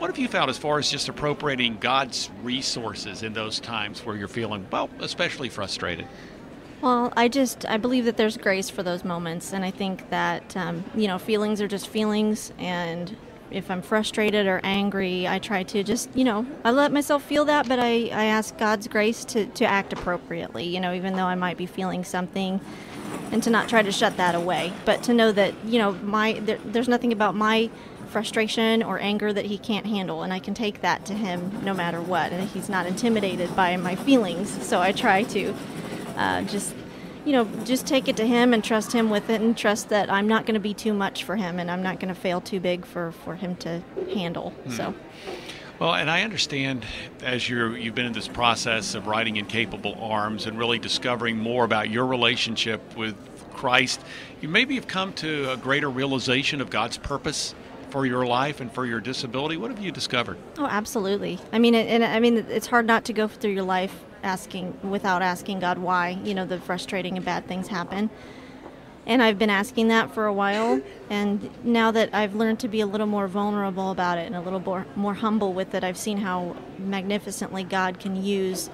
What have you found as far as just appropriating God's resources in those times where you're feeling, well, especially frustrated? Well, I believe that there's grace for those moments, and I think that, feelings are just feelings, and if I'm frustrated or angry, I try to just, I let myself feel that, but I ask God's grace to act appropriately, even though I might be feeling something, and to not try to shut that away, but to know that, there's nothing about my frustration or anger that he can't handle, and I can take that to him no matter what, and he's not intimidated by my feelings, so I try to just take it to him and trust him with it, and trust that I'm not going to be too much for him, and I'm not going to fail too big for him to handle. So. Well, and I understand as you've been in this process of writing In Capable Arms and really discovering more about your relationship with Christ, you maybe have come to a greater realization of God's purpose for your life and for your disability. What have you discovered? Oh, absolutely. It's hard not to go through your life without asking God why, the frustrating and bad things happen. And I've been asking that for a while, and now that I've learned to be a little more vulnerable about it and a little more humble with it, I've seen how magnificently God can use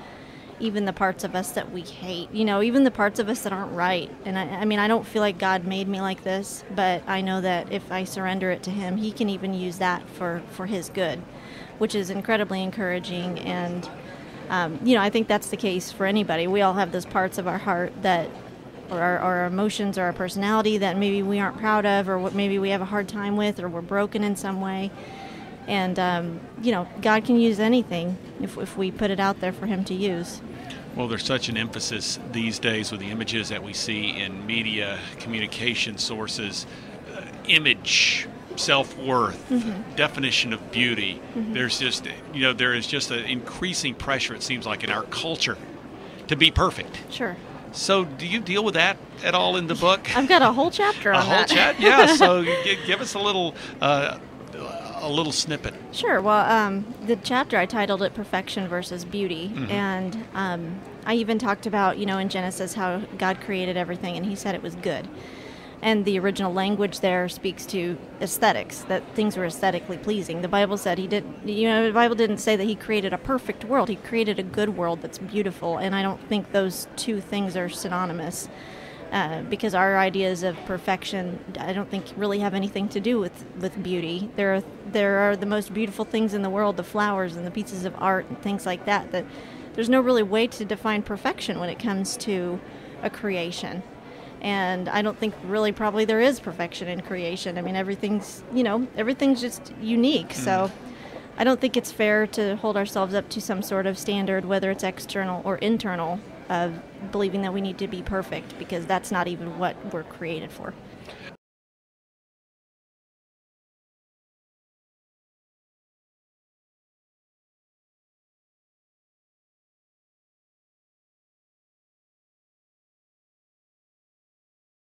even the parts of us that we hate, even the parts of us that aren't right. And I don't feel like God made me like this, but I know that if I surrender it to him, he can even use that for his good, which is incredibly encouraging. And I think that's the case for anybody. We all have those parts of our heart or our emotions or our personality that maybe we aren't proud of, or what maybe we have a hard time with, or we're broken in some way. And, God can use anything if we put it out there for him to use. Well, there's such an emphasis these days with the images that we see in media, communication sources, image, self-worth, definition of beauty. There's just, there is just an increasing pressure, it seems like, in our culture to be perfect. Sure. So do you deal with that at all in the book? I've got a whole chapter on that. A whole chapter? Yeah, so give us a little snippet. Sure. Well, the chapter, I titled it Perfection versus Beauty. And I even talked about, in Genesis, how God created everything and he said it was good. And the original language there speaks to aesthetics, that things were aesthetically pleasing. The Bible said the Bible didn't say that he created a perfect world. He created a good world that's beautiful. And I don't think those two things are synonymous, because our ideas of perfection, I don't think really have anything to do with beauty. There are the most beautiful things in the world, the flowers and the pieces of art and things like that there's no really way to define perfection when it comes to a creation. And I don't think really probably there is perfection in creation. I mean, everything's just unique. So I don't think it's fair to hold ourselves up to some sort of standard, whether it's external or internal, of believing that we need to be perfect, because that's not even what we're created for.